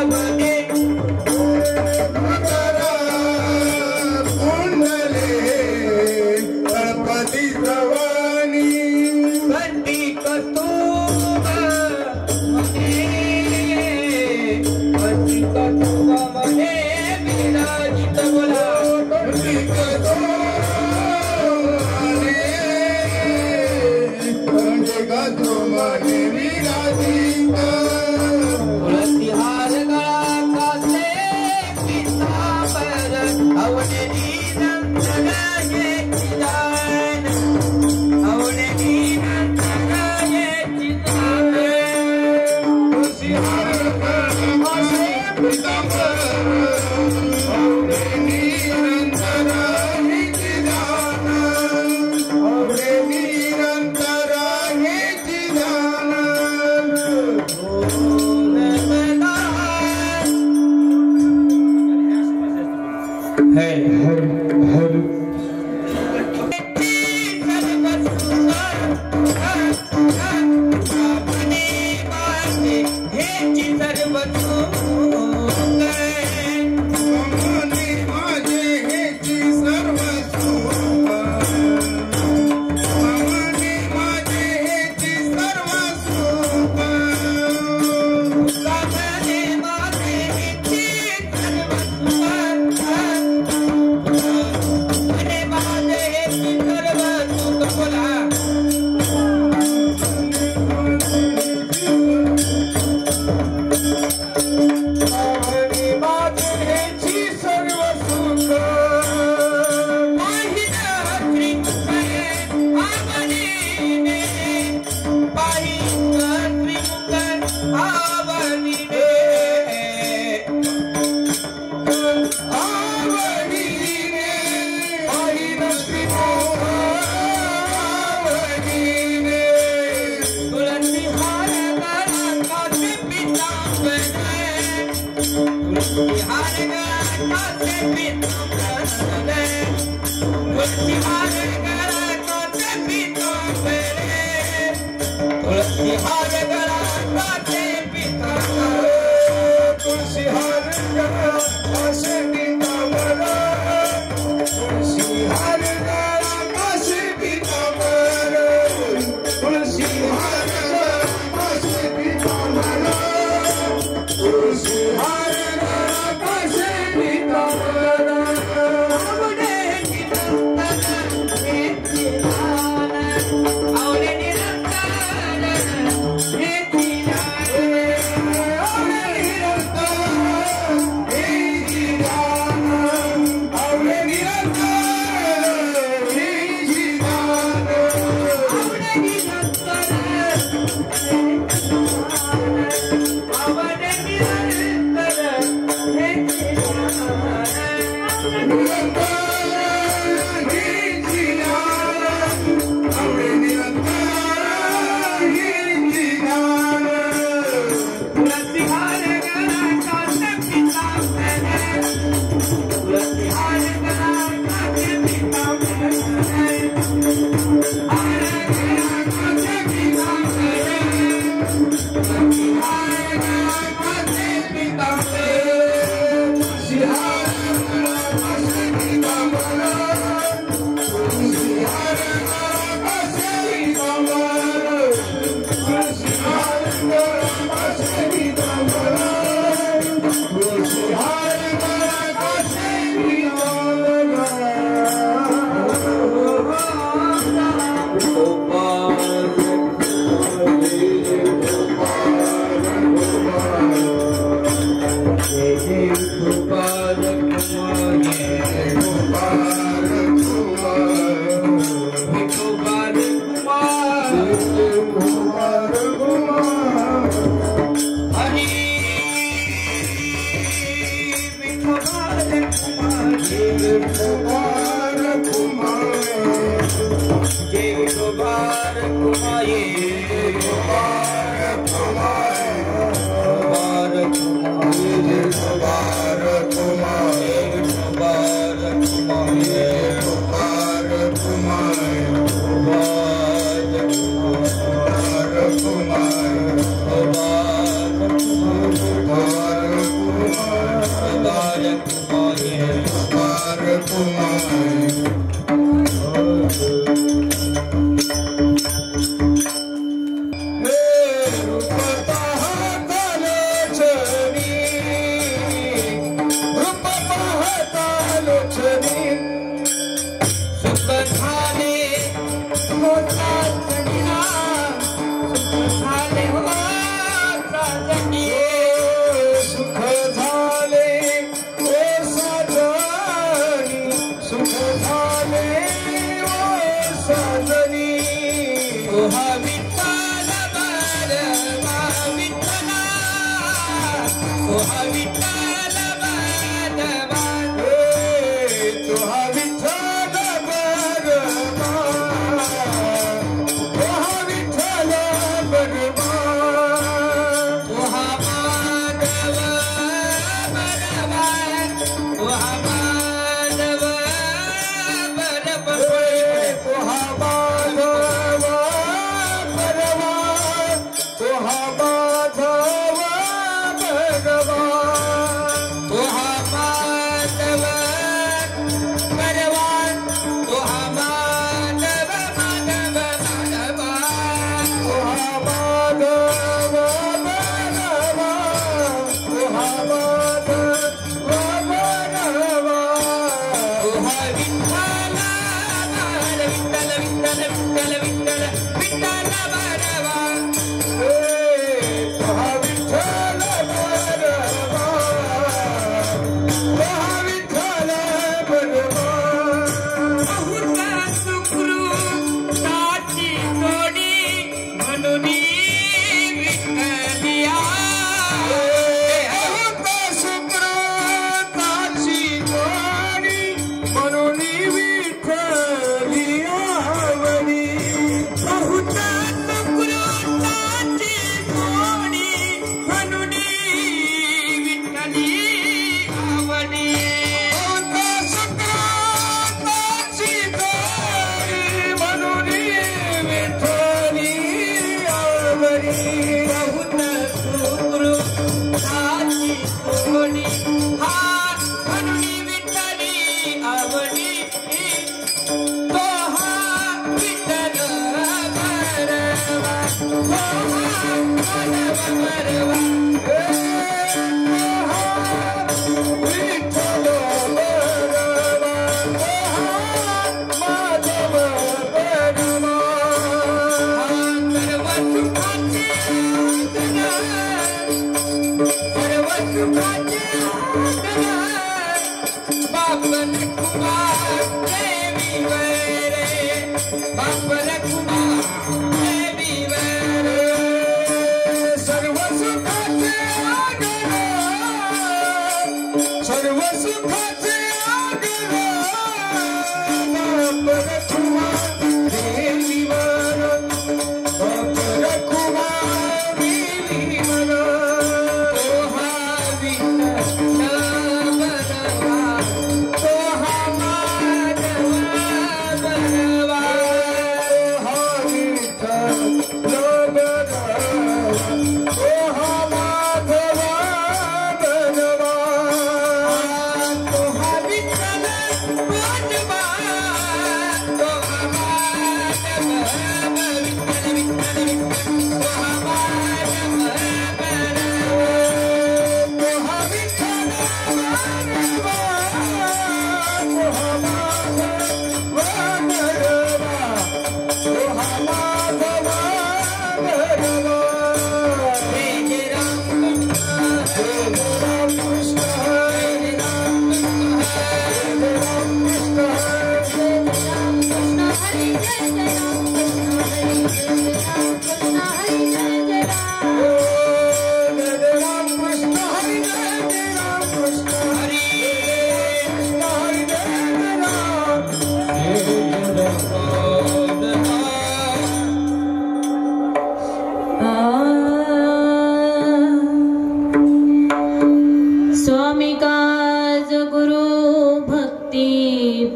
Kumar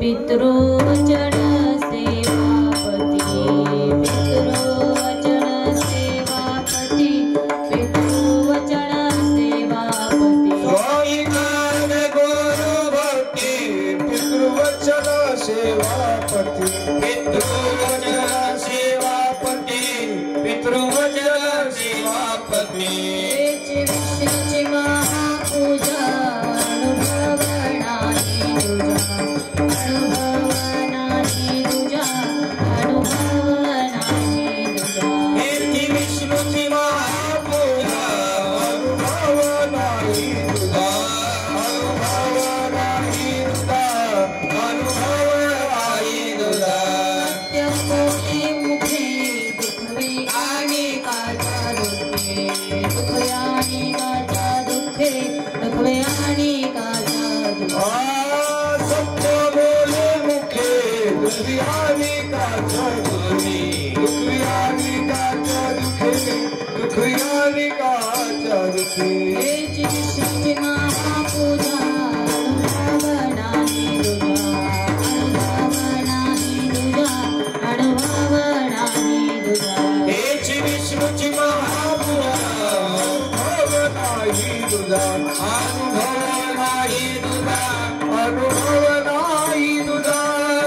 पितृवचन सेवापति रखवे आणि काचा सत्य बोले मुखे दुखी आणि काचा दुखी आणि काचा दुखी दुखी आणि काचा दुखी श्री महापूजा अनुभवनाही तुझा अनुभवनाही तुझा हेच विष्णूची महापूजा अनुभवनाही तुझा अनुभवनाही तुझा अनुभवनाही तुझा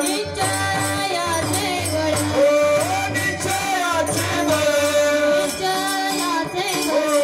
निश्चयाचे बळ ओ निश्चयाचे बळ निश्चयाचे ओ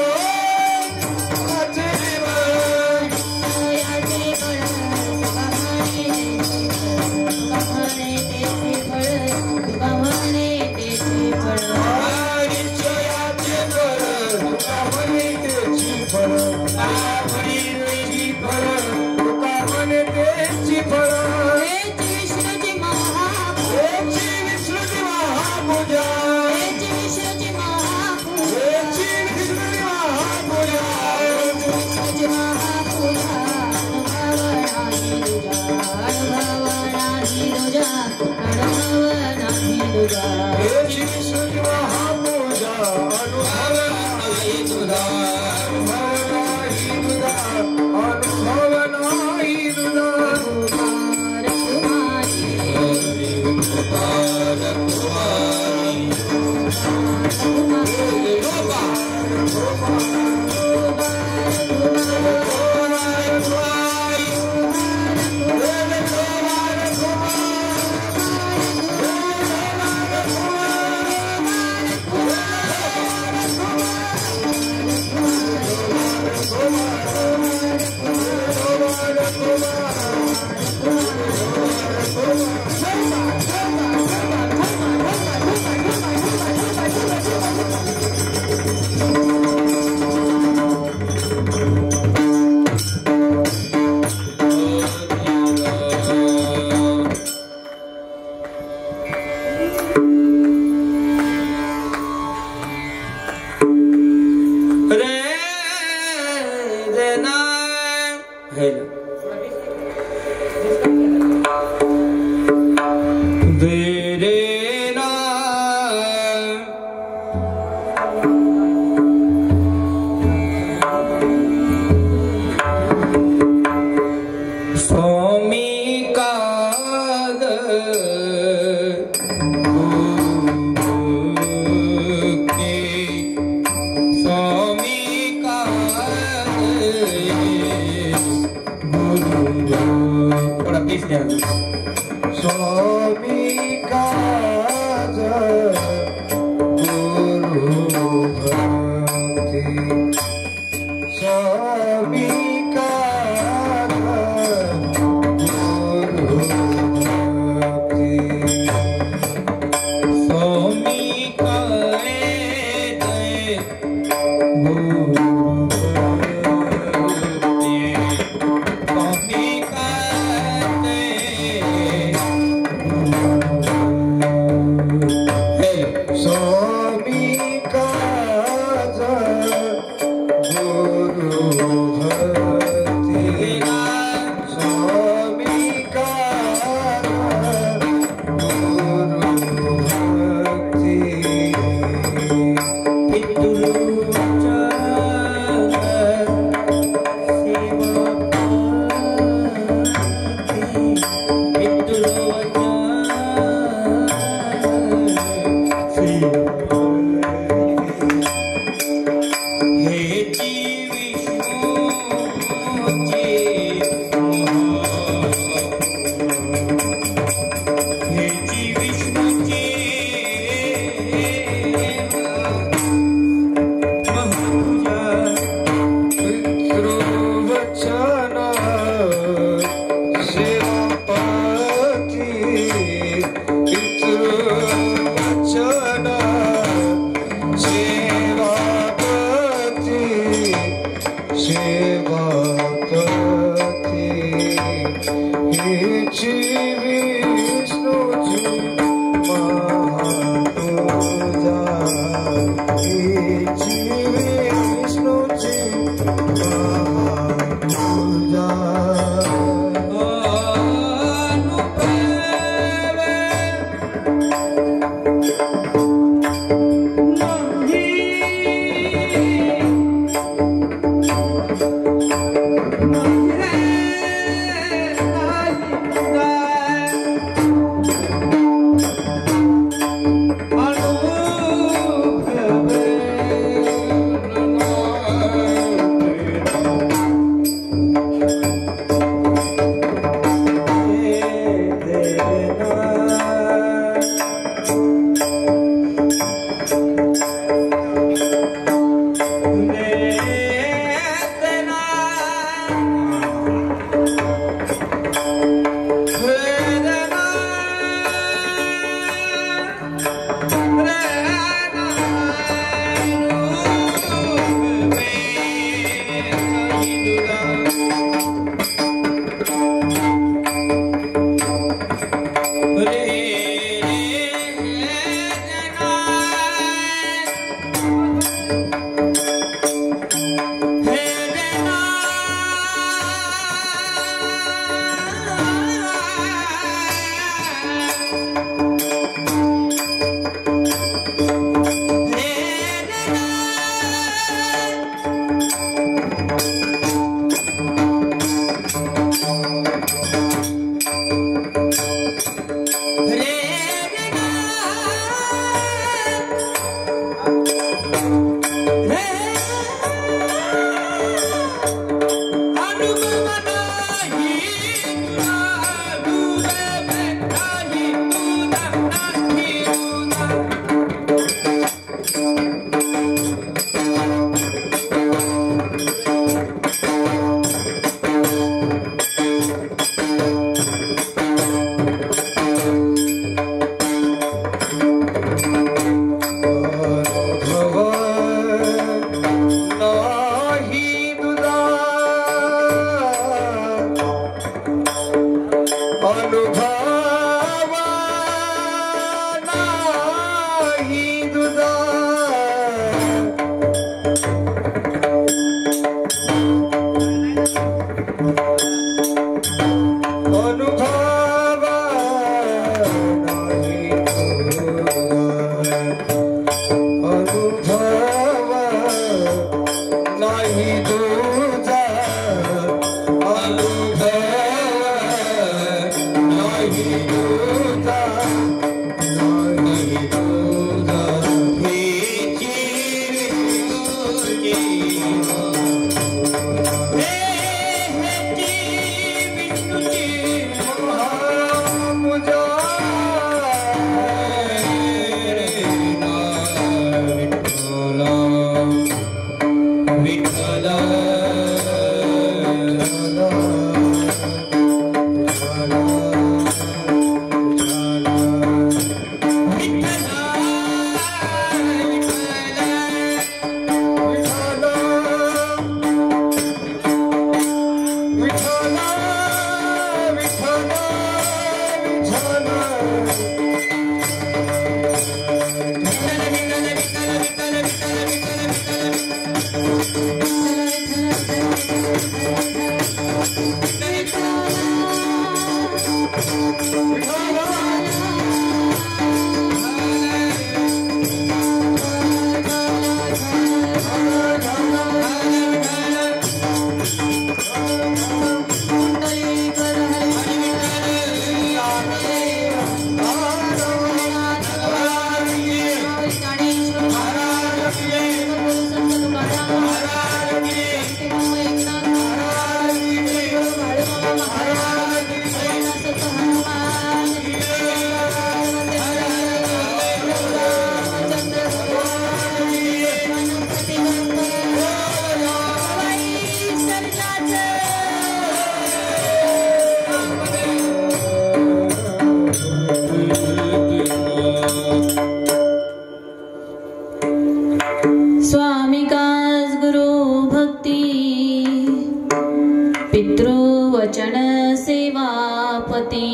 पितृवचन सेवापती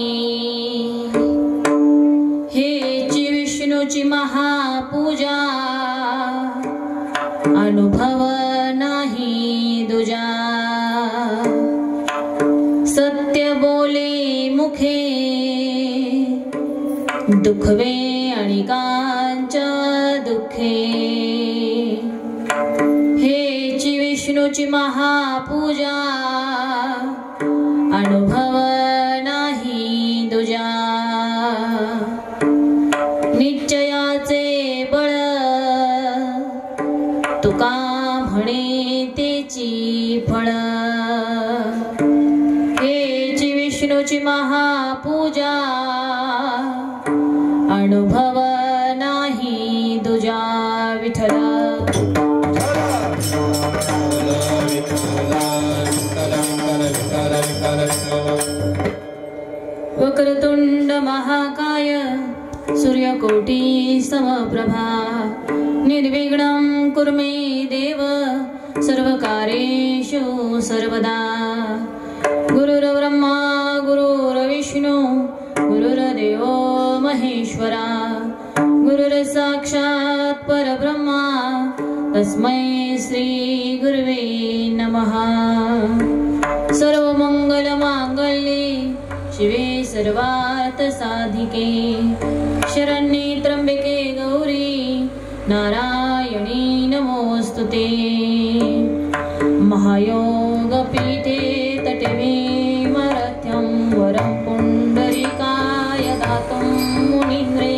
हेची विष्णूची महापूजा अनुभव नाही दुजा सत्य बोले मुखे दुखवे अणिकांच दुखे हेची विष्णूची महापूजा अनुभव नाही दुजा निश्चयाचे बळ तुका म्हणे तेची फळ हेची विष्णूची महापूजा अनुभव नाही दुजा विठ्ठल वक्रतुंड महाकाय सूर्यकोटी समप्रभा निर्विघ्नं कुरु मे देव सर्वकार्येषु सर्वदा गुरुर्ब्रह्मा गुरुर्विष्णु गुरुर्देवो महेश्वरा गुरुर्साक्षात् परब्रह्मा तस्मै श्री गुरुवे नमः सर्वमंगलमांगल्ये शिवे सर्वार्थ साधिके शरण्ये त्र्यंबके गौरी नारायणी नमोस्तुते महायोग पीठे तटे मरथ्यं वरं पुंडरीकाय दातुं मुनिन्द्रे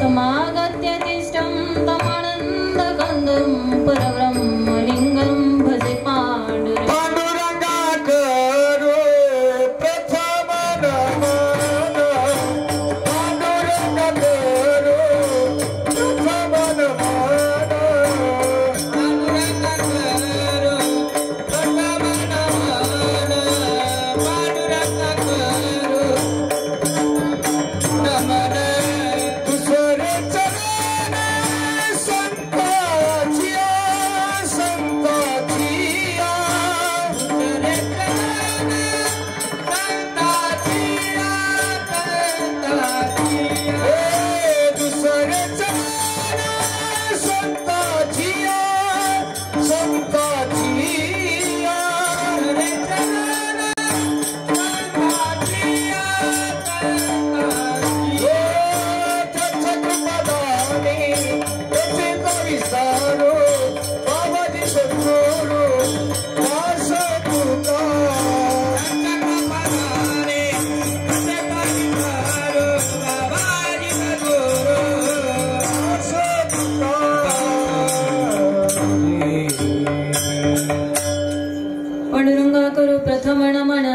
समागत्य तिष्ठं तमानन्दकन्दं परब्रह्मलिङ्गं भजे पाण्डुरङ्गं प्रथम नमन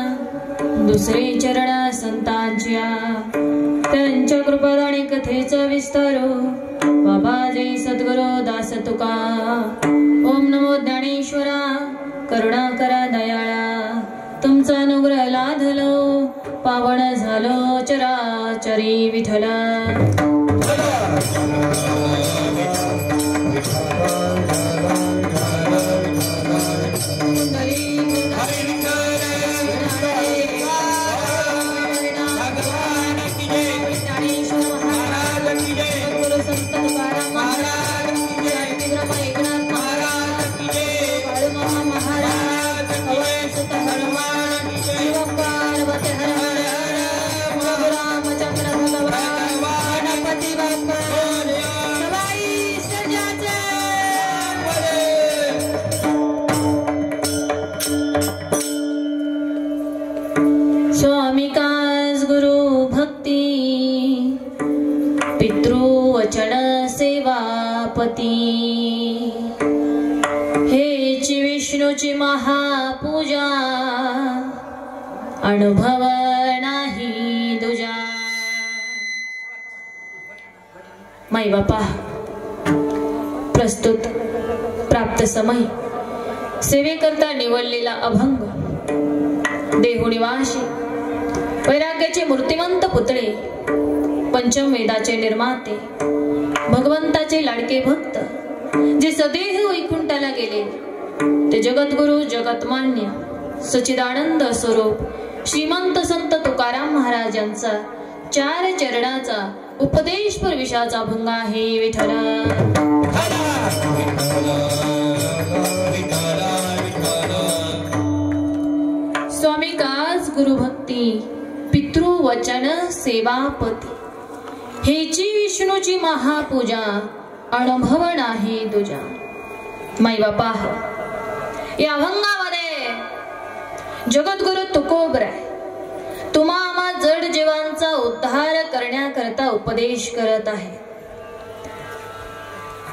दुसरे चरण संतांच्या त्यांच्या कृपादानी कथेचा विस्तारो बाबाजी सद्गुरु दास तुका ओम नमो ज्ञानेश्वरा करुणा करा दयाळा तुमचा अनुग्रह लाधलो पावन झालो चराचरी विठ्ठला स्वामी काज गुरु भक्ती पितृवचन सेवापती हेची विष्णूची महापूजा अनुभव नाही दुजा। माई बापा प्रस्तुत प्राप्त समय सेवेकरता निवडलेला अभंग देहुनिवासी वैराग्याचे मूर्तिमंत पुतळे पंचम वेदाचे निर्माते भगवंताचे लाडके भक्त जे सदेह वैकुंठाला गेले ते जगद्गुरु जगतमान्य सच्चिदानंद स्वरूप श्रीमंत संत तुकाराम महाराजांचा 4 चरणाचा उपदेश प्रविशाचा अभंग आहे। विठ्ठला स्वामी काज गुरु भक्ती पितृवचन सेवापती हेची विष्णूची महापूजा अनुभव नाही दुजा। माई बापा या अभंगामध्ये जगद्गुरु तुकोबराय तुम्हा आम्हा जड जीवांचा उद्धार करण्याकरता उपदेश करत आहे।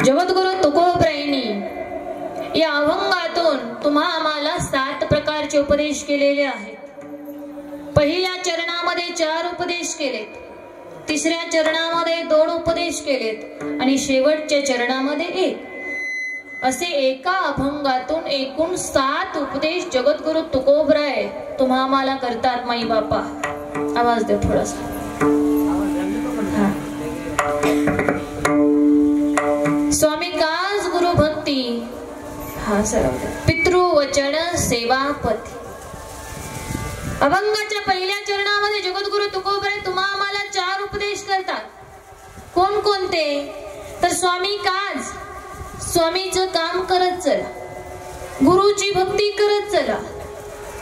जगद्गुरु तुकोबरायांनी या अभंगातून तुम्हा आम्हाला 7 प्रकारचे उपदेश केलेले आहेत। पहिल्या चरणामध्ये 4 उपदेश केलेत, तिसऱ्या चरणामध्ये 2 उपदेश केलेत आणि शेवटच्या चरणामध्ये 1 असे एका अभंगातून एकूण 7 उपदेश जगद्गुरु तुकोबराय तुम्हा आम्हाला करतात। माई बापा आवाज दे थोडासा। स्वामी काज गुरु भक्ती हा सर्व पितृवचन सेवापती अभंगाच्या पहिल्या चरणामध्ये जगद्गुरु तुकोबराय तुम्हा आम्हाला 4 उपदेश करतात। कोण कोणते तर स्वामी काज स्वामीचं काम करत चला, गुरुची भक्ती करत चला,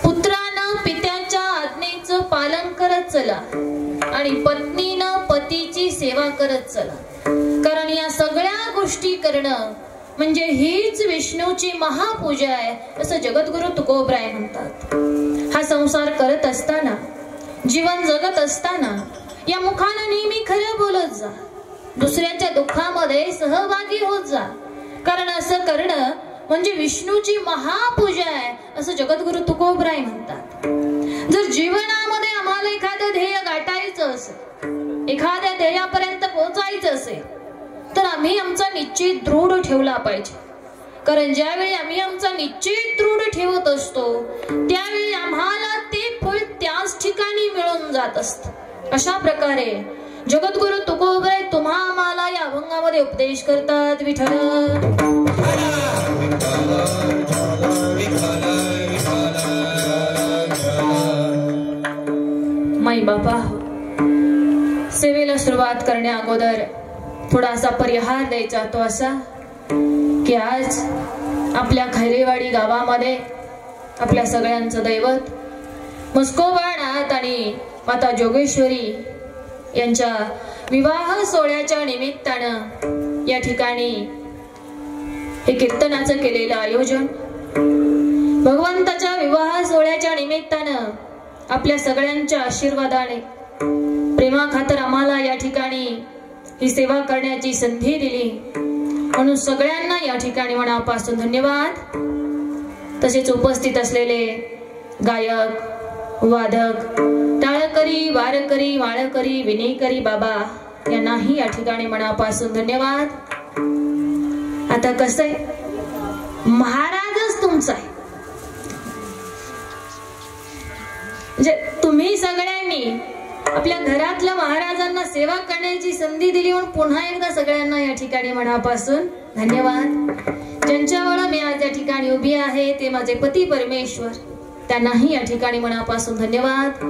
पुत्रानं पित्याच्या आज्ञेचं पालन करत चला आणि पत्नीनं पतीची सेवा करत चला। कारण या सगळ्या गोष्टी करणं म्हणजे हीच विष्णूची महापूजा आहे असं जगद्गुरु तुकोबराय म्हणतात। हा संसार करत असताना जीवन जगत असताना या मुखानं नेहमी खरं बोलत जा, दुसऱ्याच्या दुःखामध्ये सहभागी होत जा, कारण असं करणं म्हणजे विष्णूची महापूजा आहे असं जगद्गुरु तुकोबराय म्हणतात। जर जीवनामध्ये आम्हाला एखादं ध्येय गाठायचं असेल, एखाद्या ध्येयापर्यंत पोहोचायचं असेल तर आम्ही आमचा निश्चित दृढ ठेवला पाहिजे। कारण ज्यावेळी आम्ही आमचा निश्चित दृढ ठेवत असतो त्यावेळी आम्हाला ते फळ त्याच ठिकाणी मिळून जात असतं। अशा प्रकारे जगद्गुरु तुकोबराय तुम्हा आम्हाला या अभंगामध्ये उपदेश करतात। विठ्ठल माई बापा सेवेला सुरुवात करण्या अगोदर थोडासा परिहार द्यायचा तो असा की आज आपल्या खैरेवाडी गावामध्ये आपल्या सगळ्यांचं दैवत मस्कोबानाथ आणि माता जोगेश्वरी यांच्या विवाह सोहळ्याच्या निमित्तानं या ठिकाणी हे कीर्तनाचं केलेलं आयोजन भगवंताच्या विवाह सोहळ्याच्या निमित्तानं आपल्या सगळ्यांच्या आशीर्वादाने प्रेमाखातर आम्हाला या ठिकाणी ही सेवा करण्याची संधी दिली म्हणून सगळ्यांना या ठिकाणी मनापासून धन्यवाद। तसेच उपस्थित असलेले गायक वादक टाळकरी वारकरी वाळकरी विनेकरी बाबा यांनाही या ठिकाणी मनापासून धन्यवाद। आता कसं आहे महाराजच तुमचा आहे, म्हणजे तुम्ही सगळ्यांनी आपल्या घरातल्या महाराजांना सेवा करण्याची संधी दिली म्हणून पुन्हा एकदा सगळ्यांना या ठिकाणी मनापासून धन्यवाद। ज्यांच्यामुळे मी आज या ठिकाणी उभी आहे ते माझे पती परमेश्वर, त्यांनाही या ठिकाणी मनापासून धन्यवाद।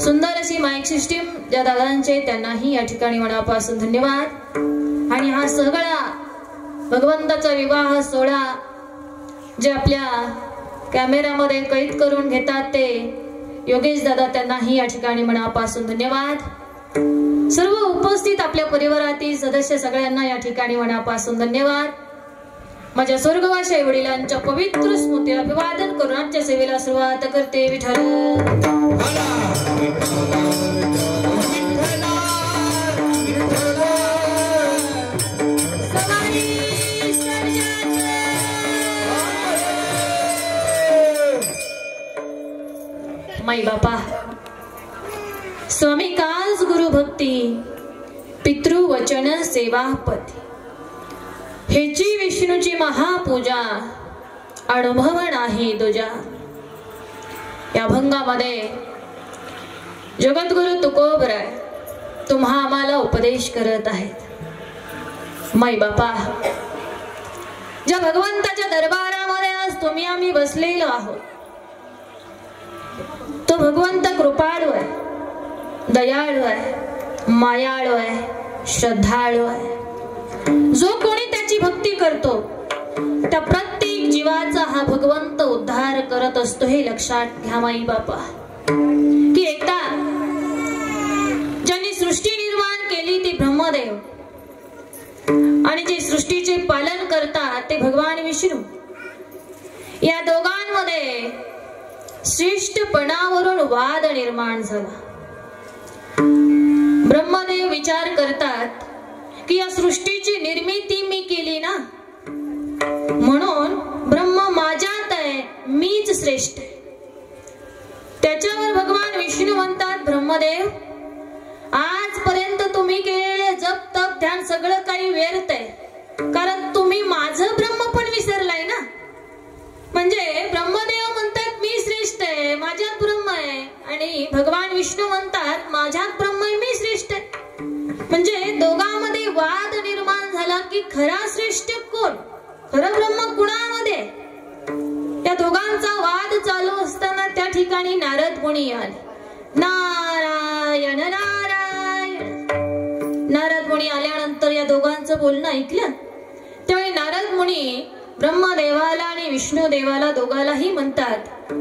सुंदर अशी माईक सिस्टीम ज्या दादांचे त्यांनाही या ठिकाणी मनापासून धन्यवाद। आणि हा सगळा भगवंताचा विवाह सोहळा जे आपल्या कॅमेरामध्ये कैद करून घेतात ते योगेश दादा, त्यांनाही या ठिकाणी मनापासून धन्यवाद। सर्व उपस्थित आपल्या परिवारातील सदस्य सगळ्यांना या ठिकाणी मनापासून धन्यवाद। माझ्या स्वर्गवासी आई वडिलांच्या पवित्र स्मृतीला अभिवादन करून आजच्या सेवेला सुरुवात करते। विठ्ठल माई बापा, स्वामी काज गुरु भक्ती पितृवचन सेवापती, हेची विष्णूची महापूजा अनुभव नाही तुझ्या. या भंगामध्ये जगद्गुरु तुकोबराय तुम्हा आम्हाला उपदेश करत आहेत. माई बापा, ज्या भगवंताच्या दरबारामध्ये आज तुम्ही आम्ही बसलेलो आहोत, तो भगवंत कृपाळू आहे, दयाळू आहे, मायाळू आहे, श्रद्धाळू आहे. जो कोणी त्याची भक्ती करतो त्या प्रत्येक जीवाचा हा भगवंत उद्धार करत असतो. हे लक्षात घ्या माई बापा, की एकदा ज्यांनी सृष्टी निर्माण केली ती ब्रह्मदेव आणि जे सृष्टीचे पालन करतात ते भगवान विष्णू. या दोघांमध्ये श्रेष्ठपणावरून वाद निर्माण झाला. ब्रह्मदेव विचार करतात की या सृष्टीची निर्मिती मी केली ना, म्हणून ब्रह्म माझ्यात आहे, मीच श्रेष्ठ आहे. त्याच्यावर भगवान विष्णू म्हणतात, ब्रह्मदेव आजपर्यंत तुम्ही केलेले जप तप ध्यान सगळं काही व्यर्थ आहे, कारण तुम्ही माझं ब्रह्म पण विसरलाय ना. म्हणजे ब्रह्मदेव म्हणतात मी श्रेष्ठ आहे, माझ्यात ब्रह्म आहे, आणि भगवान विष्णू म्हणतात माझ्यात ब्रह्म आहे, मी श्रेष्ठ आहे. म्हणजे दोघांमध्ये वाद निर्माण झाला की खरा श्रेष्ठ कोण, खरं ब्रह्म कुणामध्ये. या दोघांचा वाद चालू असताना त्या ठिकाणी नारद मुनी आले. नारायण नारायण. नारद मुनी आल्यानंतर या दोघांचं बोलणं ऐकलं. त्यावेळी नारद मुनी ब्रह्मदेवाला आणि विष्णू देवाला दोघालाही म्हणतात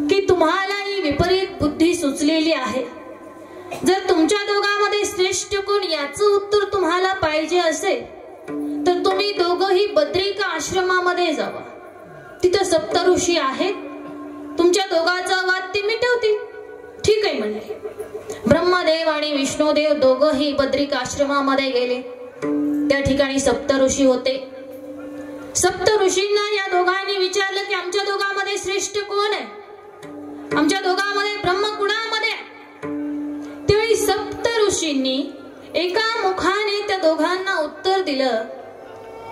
की तुम्हाला ही विपरीत बुद्धी सुचलेली आहे. जर तुमच्या दोघांमध्ये श्रेष्ठ कोण याचं उत्तर तुम्हाला पाहिजे असेल तर तुम्ही दोघंही बद्रिका आश्रमामध्ये जावा. तिथं सप्तऋषी आहेत, तुमच्या दोघांचा वाद ते मिटवतील. ठीक आहे म्हणले. ब्रह्मदेव आणि विष्णुदेव दोघंही बद्रिका आश्रमामध्ये गेले. त्या ठिकाणी सप्तऋषी होते. सप्तऋषींना या दोघांनी विचारलं की आमच्या दोघांमध्ये श्रेष्ठ कोण आहे, आमच्या दोघांमध्ये ब्रह्म कुणामध्ये. त्यावेळी सप्तऋषींनी एका मुखाने त्या दोघांना उत्तर दिलं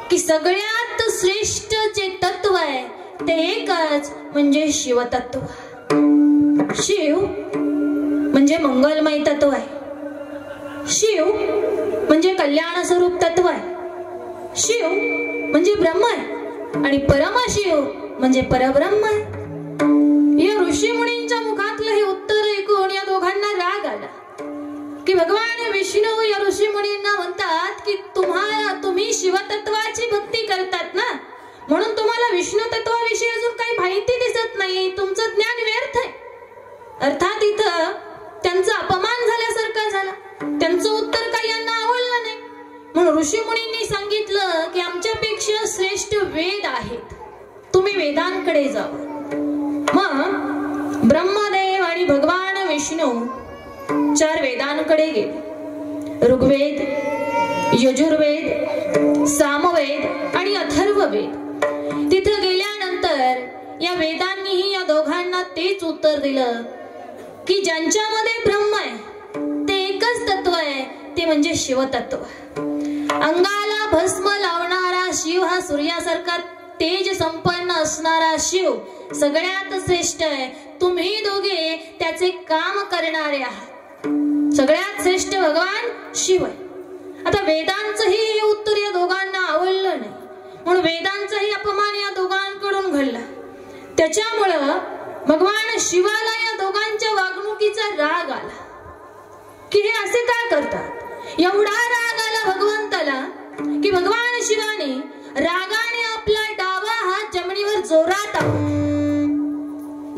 की सगळ्यात श्रेष्ठ जे तत्व आहे ते एकच, म्हणजे शिवतत्व. शिव म्हणजे मंगलमय तत्व आहे. शिव म्हणजे कल्याण स्वरूप तत्व आहे. शिव म्हणजे ब्रह्म आहे आणि परमशिव म्हणजे परब्रह्म आहे. या ऋषी मुनींच्या मुखातलं हे उत्तर ऐकून या दोघांना राग आला की भगवान विष्णू या ऋषी मुनींना म्हणतात की तुम्ही शिवतत्वाची भक्ती करतात ना, म्हणून तुम्हाला विष्णू तत्वाविषयी अजून काही माहिती दिसत नाही, तुमचं ज्ञान व्यर्थ आहे. अर्थात इथं त्यांचा अपमान झाल्यासारखा झाला. त्यांचं उत्तर काही यांना आवडलं नाही. म्हणून ऋषी मुनींनी सांगितलं की आमच्यापेक्षा श्रेष्ठ वेद आहेत, तुम्ही वेदांकडे जावा. मग ब्रह्मदेव आणि भगवान विष्णू 4 वेदांकडे गेले. ऋग्वेद, यजुर्वेद, सामवेद आणि अथर्ववेद. तिथे गेल्यानंतर या वेदांनीही या दोघांना तेच उत्तर दिलं की ज्यांच्यामध्ये ब्रह्म आहे ते एकच तत्व आहे, ते म्हणजे शिवतत्व. अंगाला भस्म लावणारा शिव हा सूर्यासारखा तेज संपन्न असणारा शिव सगळ्यात श्रेष्ठ आहे. तुम्ही दोघे त्याचे काम करणारे आहात. सगळ्यात श्रेष्ठ भगवान शिव आहे. आता वेदांचंही उत्तर या दोघांना आवडलं नाही, म्हणून वेदांचाही अपमान या दोघांकडून घडला. त्याच्यामुळं भगवान शिवाला या दोघांच्या वागणुकीचा राग आला की हे असे का करतात. एवढा राग आला भगवंताला की भगवान शिवाने रागाने आपला डावा हात जमिनीवर जोरात आपटला.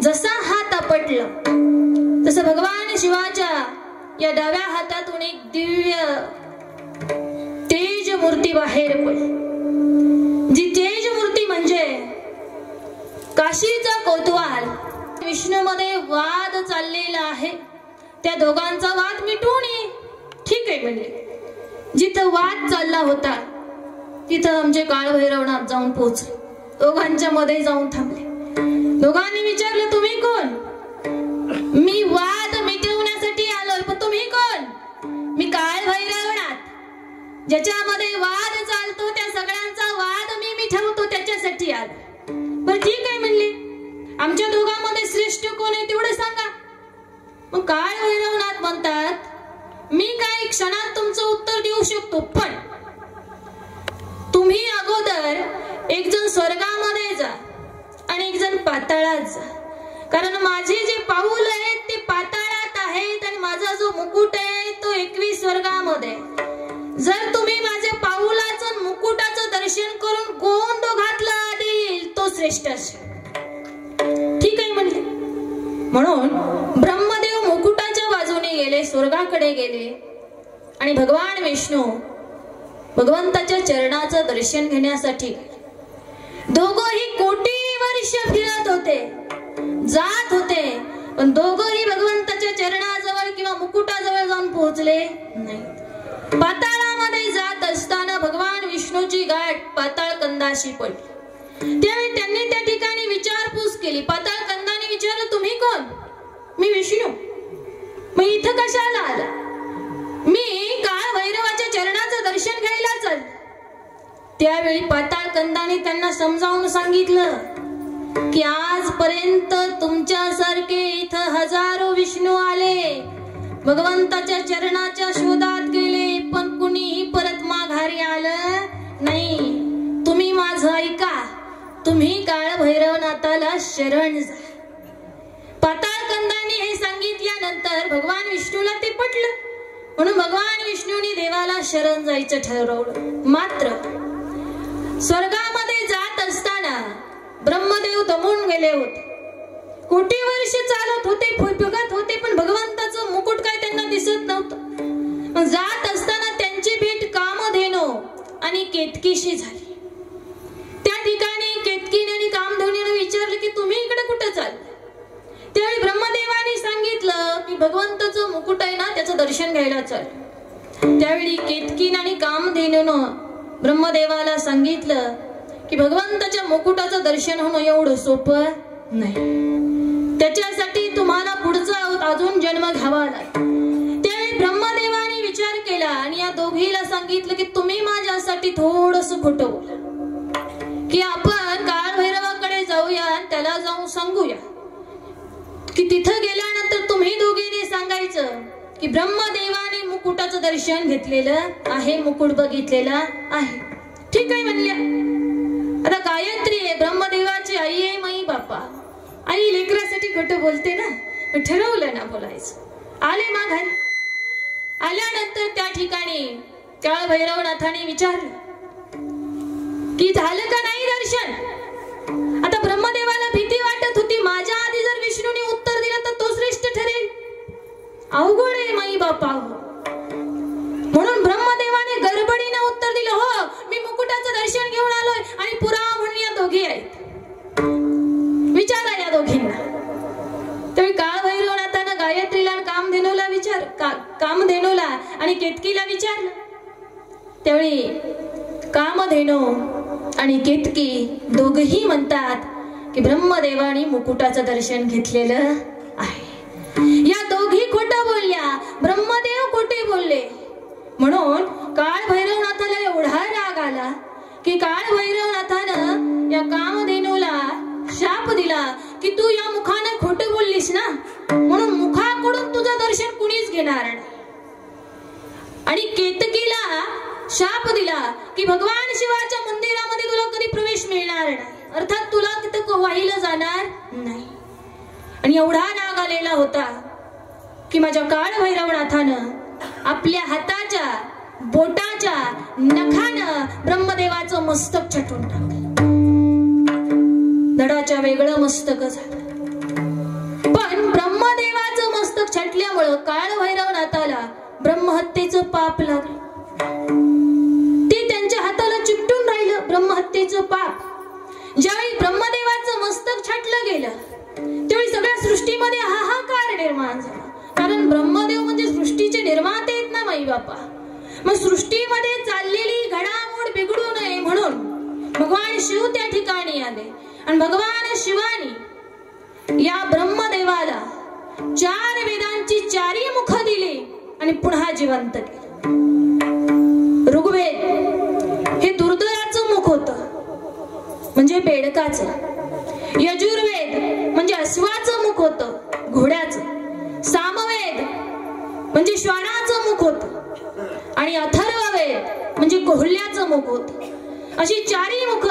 जसा हात आपटला तसं भगवान शिवाच्या या डाव्या हातातून एक दिव्य तेज मूर्ती बाहेर पडली. जी तेज मूर्ती म्हणजे काशीचा कोतवाल. विष्णूमध्ये वाद चाललेला आहे. त्या दोघांचा वाद मिटवून ये. ठीक आहे म्हणले. जिथं वाद चालला होता तिथं आमचे काळभैरवनाथ जाऊन पोहोचले. दोघांच्या मध्ये जाऊन थांबले. दोघांनी विचारलं, तुम्ही कोण? मी वाद मिटवण्यासाठी आलोय. पण तुम्ही कोण? मी काळभैरवनाथ. ज्याच्यामध्ये वाद चालतो त्या सगळ्यांचा वाद मी मिटवतो, त्याच्यासाठी आलो. बरं ठीक आहे म्हणले. आमच्या दोघांमध्ये श्रेष्ठ कोण आहे तेवढं सांगा. मग काळभैरवनाथ म्हणतात, मी काही क्षणात तुमचं उत्तर देऊ शकतो, पण तुम्ही अगोदर एक जण स्वर्गामध्ये जा आणि एक जण पाताळात जा. कारण माझे जे पाऊल आहेत ते पाताळात आहेत आणि माझा जो मुकुट आहे तो 21 स्वर्गामध्ये. जर तुम्ही माझ्या पाऊलाचं मुकुटाचं दर्शन करून गोंद घातला देईल तो श्रेष्ठ असेल. ठीक आहे म्हणले. म्हणून ब्रह्मदेव मुकुटाच्या बाजूने गेले, स्वर्गाकडे गेले आणि भगवान विष्णू भगवंताच्या चरणाचं दर्शन घेण्यासाठी दोघंही कोटी वर्ष फिरत होते, जात होते, पण दोघंही भगवंताच्या चरणाजवळ किंवा मुकुटाजवळ जाऊन पोहोचले नाही. पाताळामध्ये जात असताना भगवान विष्णूची गाठ पाताळ कंदाशी पडली. त्यावेळी त्यांनी त्या ठिकाणी विचारपूस केली. पाताळ कंदाने विचारलं, तुम्ही कोण? मी विष्णू. मग इथं कशाला आला? मी काळभैरवाच्या चरणाचं दर्शन घ्यायला चाल. त्यावेळी पाताळ कंदाने त्यांना समजावून सांगितलं की आजपर्यंत तुमच्यासारखे इथं हजारो विष्णू आले, भगवंताच्या चरणाच्या शोधात गेले, पण कुणीही परत माघारी आलं नाही. तुम्ही माझं ऐका, तुम्ही काळभैरवनाथाला शरण जा. पाताळ कंदाने हे सांगितल्यानंतर भगवान विष्णूला ते पटलं. म्हणून भगवान विष्णूने देवाला शरण जायचं ठरवलं. मात्र स्वर्गामध्ये जात असताना ब्रह्मदेव दमून गेले होते. कोटी वर्ष चालत होते, बघत होते, पण भगवंताचं मुकुट काय त्यांना दिसत नव्हतं. जात असताना त्यांची भेट कामधेनू आणि केतकीशी झाली. त्या ठिकाणी केतकीने आणि कामधेनूने विचारलं की तुम्ही इकडे कुठे चालले? त्यावेळी ब्रह्मदेवाने सांगितलं की भगवंताचं मुकुट आहे ना, त्याचं दर्शन घ्यायला चाल. त्यावेळी केतकीन आणि कामधेनूनं ब्रह्मदेवाला सांगितलं की भगवंताच्या मुकुटाचं दर्शन होणं एवढं सोपं नाही, त्याच्यासाठी तुम्हाला पुढचा अजून जन्म घ्यावा लागेल. त्यावेळी ब्रह्मदेवाने विचार केला आणि या दोघीला सांगितलं की तुम्ही माझ्यासाठी थोडंसं खोटं बोला, की आपण काळभैरवाकडे जाऊया, त्याला जाऊन सांगूया की तिथं गेल्यानंतर तुम्ही दोघींनी सांगायचं की ब्रह्मदेवाने मुकुटाचं दर्शन घेतलेलं आहे, मुकुट बघितलेला आहे. ठीक आहे म्हणल्या. आता गायत्री आहे, ब्रह्मदेवाची आई आहे, माई बापा. आई लेकरासाठी खोटं बोलते ना, ठरवलं ना बोलायचं. आले माघारी. आल्यानंतर त्या ठिकाणी काळभैरवनाथाने विचारलं की झालं का नाही दर्शन? आता ब्रह्मदेवाला भीती वाटत होती, माझ्या आधी जर विष्णूने उत्तर दिलं तर तो श्रेष्ठ ठरेल. अवघड आहे माई बापा. म्हणून ब्रह्मदेवाने गडबडीने उत्तर दिलं, हो मी मुकुटाचं दर्शन घेऊन आलोय आणि पुरा म्हणून या दोघी आहेत, विचारा या दोघींना. त्यावेळी काळभैरवनाथानं गायत्रीला आणि कामधेनूला आणि केतकीला विचारलं. त्यावेळी कामधेनू आणि केतकी दोघही म्हणतात की ब्रह्मदेवाने मुकुटाचं दर्शन घेतलेलं आहे. या दोघी खोटं बोलल्या, ब्रह्मदेव खोटे बोलले. म्हणून काळभैरवनाथाला एवढा राग आला की काळभैरवनाथानं या कामधेनूला शाप दिला की तू या मुखाने खोटं बोललीस ना, म्हणून मुखाकडून तुझं दर्शन कुणीच घेणार नाही. आणि केतकीला शाप दिला की भगवान शिवाच्या मंदिरामध्ये तुला कधी प्रवेश मिळणार नाही, अर्थात तुला तिथं वाहिलं जाणार नाही. आणि एवढा राग आलेला होता की माझ्या काळभैरवनाथानं आपल्या हाताच्या बोटाच्या नखानं ब्रह्मदेवाचं मस्तक छटून टाकलं. धडाच्या वेगळं मस्तक झालं. पण ब्रह्मदेवाचं मस्तक छटल्यामुळं काळभैरवनाथाला ब्रह्महत्येचं पाप लागलं. ते त्यांच्या हाताला चिकटून राहिलं, ब्रह्महत्येचं पाप. ज्यावेळी ब्रह्मदेवाचं मस्तक छाटलं गेलं त्यावेळी सगळ्या सृष्टीमध्ये हाहाकार निर्माण झाला. कारण ब्रह्मदेव म्हणजे सृष्टीचे निर्माते आहेत ना माई बापा. मग सृष्टीमध्ये चाललेली घडामोड बिघडू नये म्हणून भगवान शिव त्या ठिकाणी आले आणि भगवान शिवानी या ब्रह्मदेवाला 4 वेदांची 4 मुख दिली आणि पुन्हा जिवंत केले. ऋग्वेद हे दुर्धराचं मुख होतं म्हणजे बेडकाचं. यजुर्वेद म्हणजे अश्वाचं मुख होतं घोड्याचं. सामवेद म्हणजे श्वानाचं मुख होतं आणि अथर्ववेद म्हणजे कोल्ह्याचं मुख होतं. अशी 4 मुख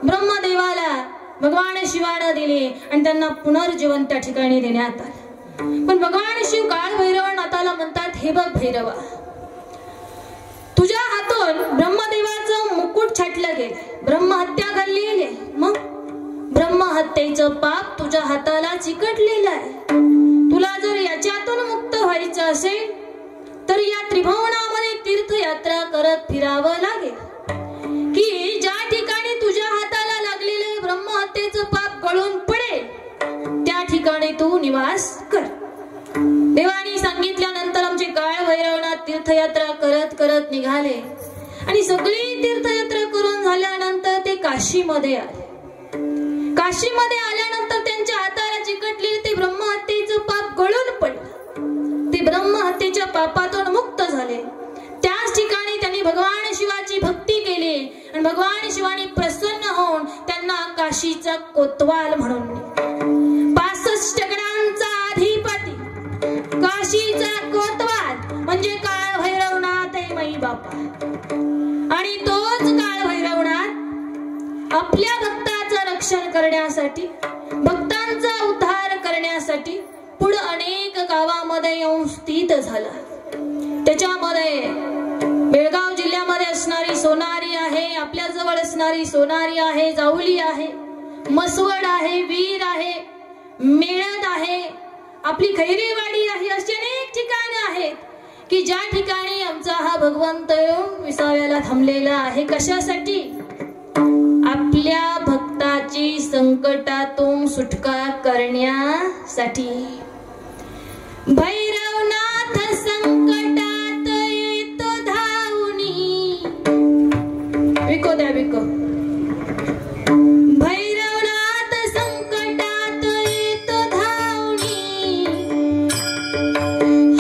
ब्रह्मदेवाला भगवान शिवानं दिली आणि त्यांना पुनर्जीवन त्या ठिकाणी देण्यात आलं. पण भगवान शिव काळ भैरवनाथाला म्हणतात, हे बघ भैरवा, तुझ्या हातून ब्रह्मदेवाचं मुकुट छाटलं गेलं, ब्रह्महत्या घडली आहे. मग ब्रह्महत्येचं पाप तुझ्या हाताला चिकटलेलं आहे. तुला जर याच्यातून मुक्त व्हायचं असेल तर या त्रिभुवनामध्ये तीर्थयात्रा करत फिरावं लागेल, की ज्या ठिकाणी तुझ्या हाताला लागलेलं ब्रह्महत्येचं पाप गळून पडेल त्या ठिकाणी तू निवास कर. देवानी सांगितल्यानंतर आमचे काळ भैरवनाथ तीर्थयात्रा करत करत निघाले आणि सगळी तीर्थयात्रा करून झाल्यानंतर ते काशीमध्ये आले. काशीमध्ये आल्यानंतर त्यांच्या हाताला चिकटलेले ते ब्रह्महत्येचं पाप गळून पडलं. ते ब्रह्महत्येच्या पापातून मुक्त झाले. त्याच ठिकाणी त्यांनी भगवान शिवाची भक्ती केली आणि भगवान शिवानी प्रसन्न होऊन त्यांना काशीचा कोतवाल म्हणून 65 गणांचा अधिपती काशीचा कोतवाल म्हणजे काळ भैरवनाथ आहे माई बापा. आणि तोच काळ भैरवनाथ आपल्या भक्ताचं रक्षण करण्यासाठी भक्तांचा उद्धार करण्यासाठी पुढे अनेक गावामध्ये येऊन स्थित झाला. त्याच्यामध्ये बेळगाव जिल्ह्यामध्ये असणारी सोनारी आहे, आपल्या जवळ असणारी सोनारी आहे, जाऊली आहे, मसवड आहे, वीर आहे, मेळद आहे, आपली खैरीवाडी आहे. अशी अनेक ठिकाणं आहेत की ज्या ठिकाणी आमचा हा भगवंत येऊन विसाव्याला थांबलेला आहे. कशासाठी? आपल्या भक्ताची संकटातून सुटका करण्यासाठी. भैरवनाथ संकटात येतो धावणी. विको द्या विको. भैरवनाथ संकटात येतो धावणी.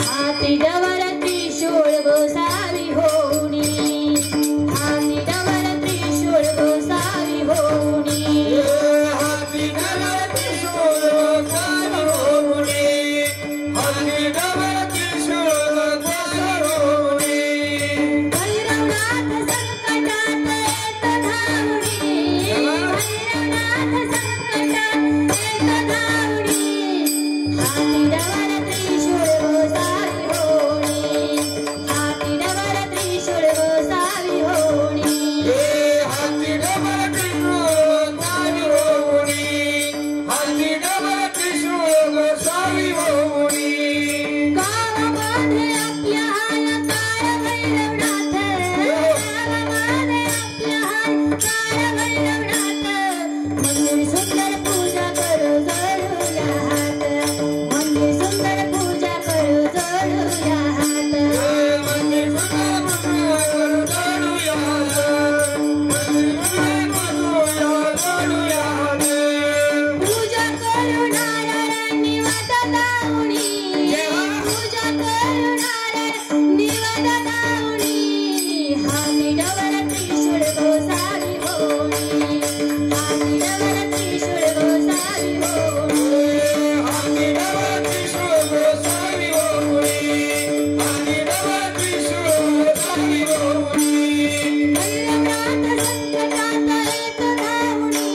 हाती डवर त्रिशूळ गोसावी होणी. हाती डवर त्रिशूळ गोसावी होणी. हाती डवर त्रिशूळ गोसावी होणी. हाती डवर त्रिशूळ गोसावी होणी. भैरवनाथ संकटात येतो धावणी. भैरवनाथ संकटात येतो धावणी. हाती डवर त्रिशूळ गोसावी होणी. हाती डवर त्रिशूळ गोसावी होणी. हाती डवर त्रिशूळ गोसावी होणी. हाती डवर त्रिशूळ गोसावी होणी. गावामध्ये आपल्या हाय काळ भैरवनाथ. गावामध्ये आपल्या हाय काळ भैरवनाथ. मंदिर सुंदर पूजा करू जोडूया हात. मंदिर सुंदर पूजा करू जोडूया हात. मंदिर सुंदर पूजा जोडूया हात. मंदिर सुंदर जोडूया हात. पूजा करू नारायण निवाद लावणी. पूजा करू नारायण निवाद लावणी. हाती डवर त्रिशूळ गोसावी होणी. हाती डवर त्रिशूळ गोसावी होणी. हाती डवर त्रिशूळ गोसावी होणी. हाती डवर त्रिशूळ गोसावी होणी. भैरवनाथ संकटात येतो धावणी.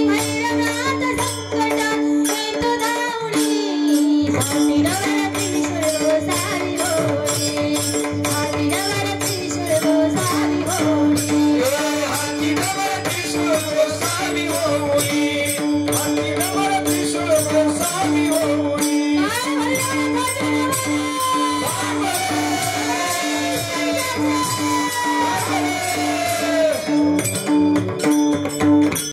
भैरवनाथ संकटात येतो धावणी. हाती डवर त्रिशूळ गोसावी